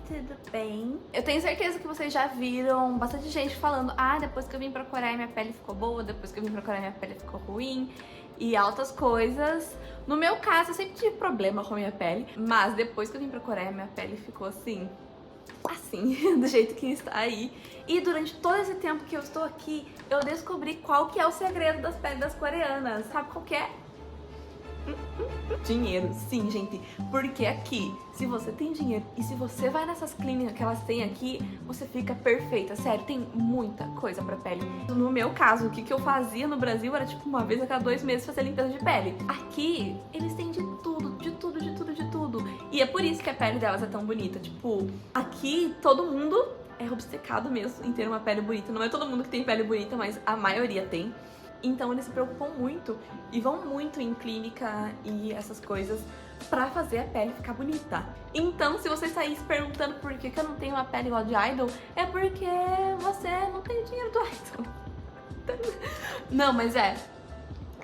tudo bem? Eu tenho certeza que vocês já viram bastante gente falando: ah, depois que eu vim pra Coreia minha pele ficou boa, depois que eu vim pra Coreia minha pele ficou ruim e altas coisas. No meu caso, eu sempre tive problema com a minha pele, mas depois que eu vim pra Coreia minha pele ficou assim, do jeito que está aí. E durante todo esse tempo que eu estou aqui, eu descobri qual que é o segredo das peles das coreanas. Sabe qual que é? Dinheiro, sim, gente, porque aqui, se você tem dinheiro e se você vai nessas clínicas que elas têm aqui, você fica perfeita, sério, tem muita coisa pra pele. No meu caso, o que eu fazia no Brasil era tipo uma vez a cada 2 meses fazer limpeza de pele. Aqui, eles têm de tudo, de tudo, de tudo, de tudo. E é por isso que a pele delas é tão bonita, tipo, aqui todo mundo é obcecado mesmo em ter uma pele bonita. Não é todo mundo que tem pele bonita, mas a maioria tem. Então eles se preocupam muito e vão muito em clínica e essas coisas pra fazer a pele ficar bonita. Então, se você sair se perguntando por que eu não tenho uma pele igual de idol, é porque você não tem o dinheiro do idol. Não, mas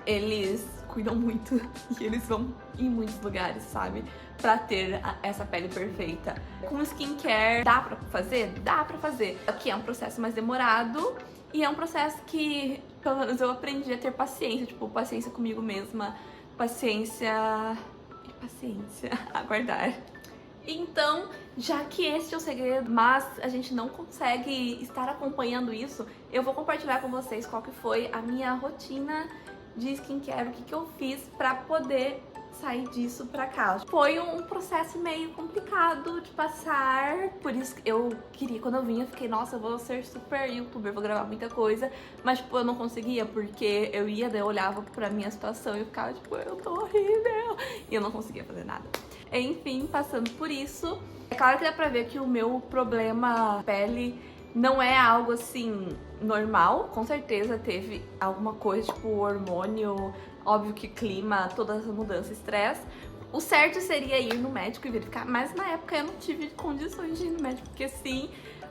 eles cuidam muito e eles vão em muitos lugares, sabe? Pra ter essa pele perfeita. Com skincare, dá pra fazer? Dá pra fazer. Aqui é um processo mais demorado e é um processo que, pelo menos, eu aprendi a ter paciência. Tipo, paciência comigo mesma, paciência, aguardar. Então, já que esse é o segredo, mas a gente não consegue estar acompanhando isso, eu vou compartilhar com vocês qual que foi a minha rotina de skincare, o que eu fiz pra poder sair disso pra cá. Foi um processo meio complicado de passar, por isso que eu queria, quando eu vim, eu fiquei, nossa, eu vou ser super youtuber, vou gravar muita coisa, mas tipo, eu não conseguia, porque eu ia, daí eu olhava pra minha situação e eu ficava tipo, eu tô horrível, e eu não conseguia fazer nada. Enfim, passando por isso, é claro que dá pra ver que o meu problema pele não é algo assim normal, com certeza teve alguma coisa, tipo hormônio, óbvio que clima, toda essa mudança, estresse. O certo seria ir no médico e verificar, mas na época eu não tive condições de ir no médico, porque sim,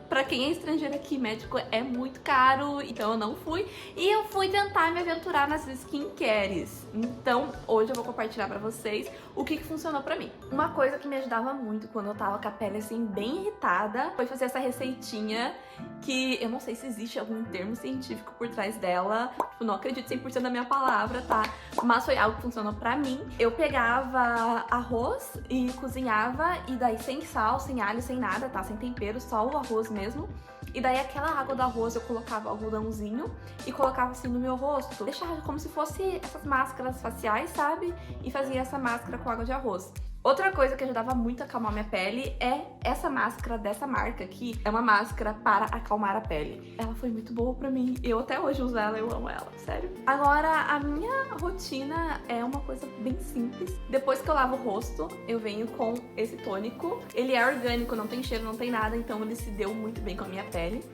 pra quem é estrangeiro aqui, médico é muito caro, então eu não fui. E eu fui tentar me aventurar nas skincares. Então, hoje eu vou compartilhar pra vocês o que funcionou pra mim. Uma coisa que me ajudava muito quando eu tava com a pele assim bem irritada foi fazer essa receitinha que eu não sei se existe algum termo científico por trás dela. Tipo, não acredito 100% na minha palavra, tá? Mas foi algo que funcionou pra mim. Eu pegava arroz e cozinhava, e daí sem sal, sem alho, sem nada, tá? Sem tempero, só o arroz mesmo. E daí aquela água do arroz eu colocava algodãozinho e colocava assim no meu rosto. Deixava como se fosse essas máscaras faciais, sabe? E fazia essa máscara com água de arroz. Outra coisa que ajudava muito a acalmar minha pele é essa máscara dessa marca aqui. É uma máscara para acalmar a pele. Ela foi muito boa pra mim. Eu até hoje uso ela, eu amo ela, sério. Agora, a minha rotina é uma coisa bem simples. Depois que eu lavo o rosto, eu venho com esse tônico. Ele é orgânico, não tem cheiro, não tem nada, então ele se deu muito bem com a minha pele.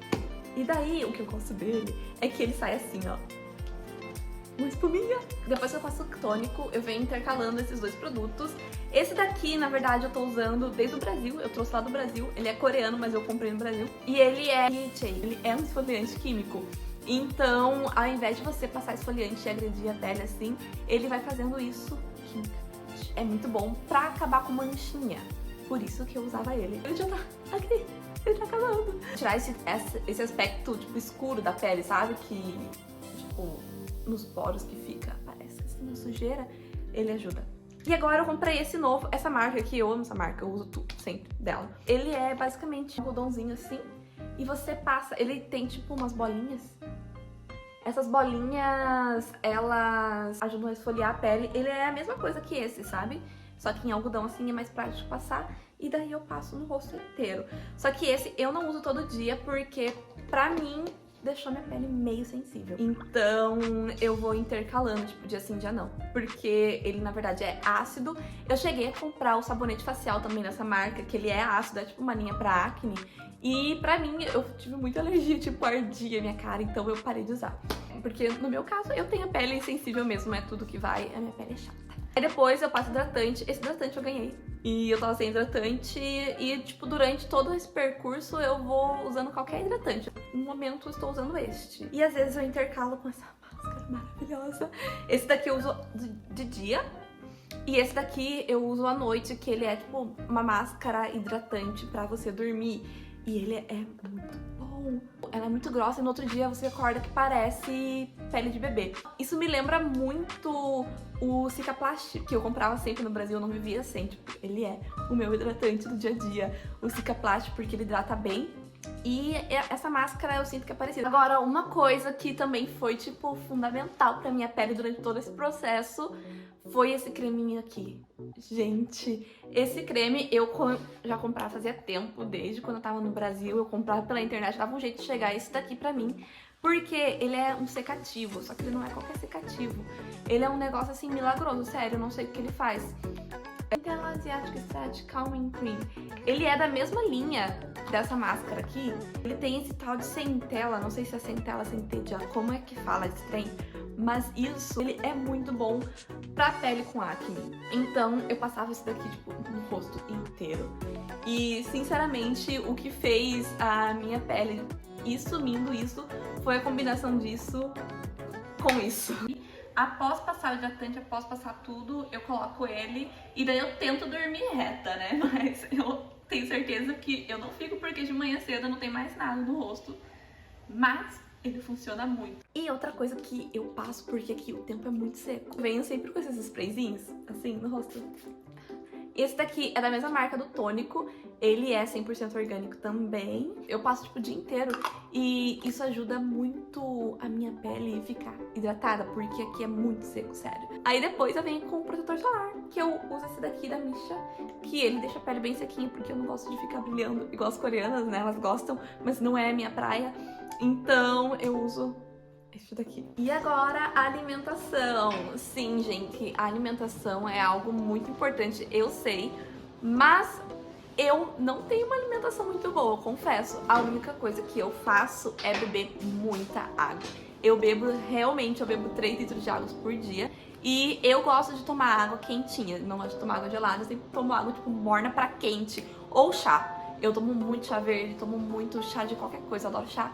E daí, o que eu gosto dele é que ele sai assim, ó, uma espuminha. Depois que eu faço o tônico, eu venho intercalando esses dois produtos. Esse daqui, na verdade, eu tô usando desde o Brasil, eu trouxe lá do Brasil. Ele é coreano, mas eu comprei no Brasil. E ele é DHA, ele é um esfoliante químico. Então, ao invés de você passar esfoliante e agredir a pele assim, ele vai fazendo isso quimicamente. É muito bom pra acabar com manchinha. Por isso que eu usava ele. Ele já tá aqui, ele tá acabando. Tirar esse aspecto, tipo, escuro da pele, sabe? Que, tipo, nos poros que fica, parece assim, uma sujeira, ele ajuda. E agora eu comprei esse novo, essa marca aqui, eu amo essa marca, eu uso tudo, sempre, dela. Ele é basicamente um algodãozinho assim, e você passa, ele tem tipo umas bolinhas. Essas bolinhas, elas ajudam a esfoliar a pele. Ele é a mesma coisa que esse, sabe? Só que em algodão assim é mais prático de passar, e daí eu passo no rosto inteiro. Só que esse eu não uso todo dia, porque pra mim deixou minha pele meio sensível. Então eu vou intercalando, tipo, dia sim, dia não. Porque ele, na verdade, é ácido. Eu cheguei a comprar o sabonete facial também dessa marca, que ele é ácido, é tipo uma linha pra acne. E pra mim, eu tive muita alergia, tipo, ardia minha cara, então eu parei de usar. Porque no meu caso, eu tenho a pele sensível mesmo, é tudo que vai, a minha pele é chata. Aí depois eu passo hidratante, esse hidratante eu ganhei. E eu tava sem hidratante e, tipo, durante todo esse percurso eu vou usando qualquer hidratante. No momento eu estou usando este. E às vezes eu intercalo com essa máscara maravilhosa. Esse daqui eu uso de dia E esse daqui eu uso à noite, que ele é tipo uma máscara hidratante pra você dormir. E ele é muito bom. Ela é muito grossa e no outro dia você acorda que parece pele de bebê. Isso me lembra muito o Cicaplast, que eu comprava sempre no Brasil, eu não vivia sem. Tipo, ele é o meu hidratante do dia a dia. O Cicaplast, porque ele hidrata bem. E essa máscara eu sinto que é parecida. Agora, uma coisa que também foi, tipo, fundamental pra minha pele durante todo esse processo foi esse creminho aqui. Gente, esse creme eu já comprava fazia tempo, desde quando eu tava no Brasil, eu comprava pela internet, dava um jeito de chegar esse daqui pra mim, porque ele é um secativo, só que ele não é qualquer secativo. Ele é um negócio assim milagroso, sério, eu não sei o que ele faz. Centella Asiatic Set Calming Cream. Ele é da mesma linha dessa máscara aqui. Ele tem esse tal de centella, não sei se é centella, centelha, como é que fala esse trem, mas isso, ele é muito bom pra pele com acne. Então eu passava isso daqui, tipo, no rosto inteiro. E, sinceramente, o que fez a minha pele ir sumindo isso foi a combinação disso com isso. Após passar o hidratante, após passar tudo, eu coloco ele e daí eu tento dormir reta, né? Mas eu tenho certeza que eu não fico porque de manhã cedo não tem mais nada no rosto. Mas ele funciona muito. E outra coisa que eu passo, porque aqui o tempo é muito seco, venho sempre com esses sprayzinhos, assim, no rosto. Esse daqui é da mesma marca do tônico, ele é 100% orgânico também. Eu passo tipo o dia inteiro e isso ajuda muito a minha pele ficar hidratada, porque aqui é muito seco, sério. Aí depois eu venho com o protetor solar, que eu uso esse daqui da Misha, que ele deixa a pele bem sequinha, porque eu não gosto de ficar brilhando igual as coreanas, né? Elas gostam, mas não é a minha praia. Então eu uso esse daqui. E agora, a alimentação. Sim, gente, a alimentação é algo muito importante, eu sei, mas eu não tenho uma alimentação muito boa, eu confesso. A única coisa que eu faço é beber muita água. Eu bebo 3 litros de água por dia. E eu gosto de tomar água quentinha, não gosto de tomar água gelada, eu sempre tomo água tipo morna pra quente. Ou chá. Eu tomo muito chá verde, tomo muito chá de qualquer coisa, eu adoro chá.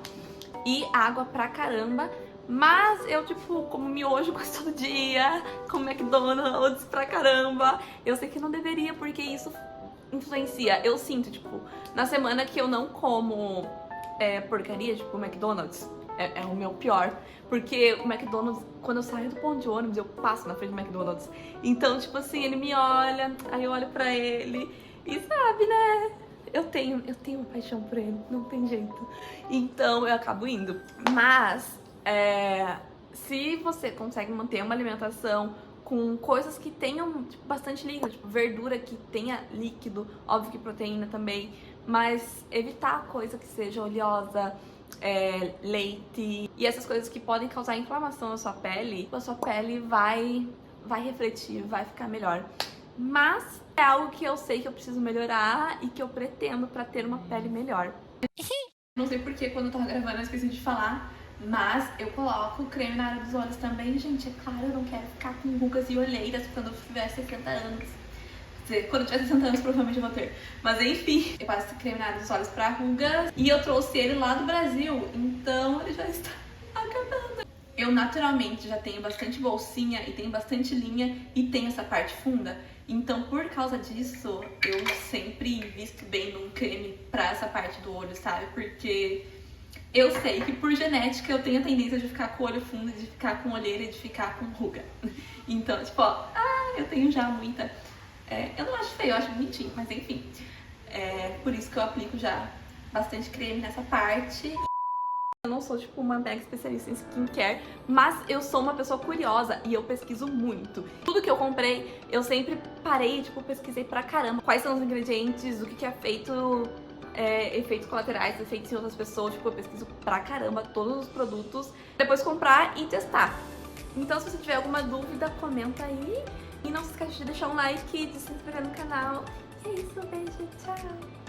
E água pra caramba. Mas eu, tipo, como miojo quase todo dia, como McDonald's pra caramba. Eu sei que não deveria, porque isso influencia. Eu sinto, tipo, na semana que eu não como porcaria, tipo, McDonald's, é o meu pior. Porque o McDonald's, quando eu saio do ponto de ônibus, eu passo na frente do McDonald's. Então, tipo assim, ele me olha, aí eu olho pra ele e sabe, né? Eu tenho uma paixão por ele, não tem jeito. Então eu acabo indo. Mas se você consegue manter uma alimentação com coisas que tenham tipo, bastante líquido, tipo verdura que tenha líquido, óbvio que proteína também, mas evitar coisa que seja oleosa, leite e essas coisas que podem causar inflamação na sua pele, a sua pele vai refletir, vai ficar melhor. Mas é algo que eu sei que eu preciso melhorar e que eu pretendo pra ter uma pele melhor. Não sei porque quando eu tava gravando eu esqueci de falar, mas eu coloco creme na área dos olhos também, gente. É claro, eu não quero ficar com rugas e olheiras quando eu tiver 60 anos. Quando eu tiver 60 anos, provavelmente eu vou ter. Mas enfim, eu passo esse creme na área dos olhos pra rugas e eu trouxe ele lá do Brasil, então ele já está acabando. Eu naturalmente já tenho bastante bolsinha e tenho bastante linha e tenho essa parte funda. Então, por causa disso, eu sempre invisto bem num creme pra essa parte do olho, sabe? Porque eu sei que por genética eu tenho a tendência de ficar com o olho fundo, de ficar com olheira e de ficar com ruga. Então, tipo, ó, eu tenho já muita... eu não acho feio, eu acho bonitinho, mas enfim. Por isso que eu aplico já bastante creme nessa parte. Eu não sou, tipo, uma mega especialista em skincare, mas eu sou uma pessoa curiosa e eu pesquiso muito. Tudo que eu comprei, eu sempre parei, tipo, pesquisei pra caramba. Quais são os ingredientes, o que é feito, efeitos colaterais, efeitos em outras pessoas. Tipo, eu pesquiso pra caramba todos os produtos. Depois comprar e testar. Então, se você tiver alguma dúvida, comenta aí. E não se esqueça de deixar um like e de se inscrever no canal. É isso, beijo, tchau!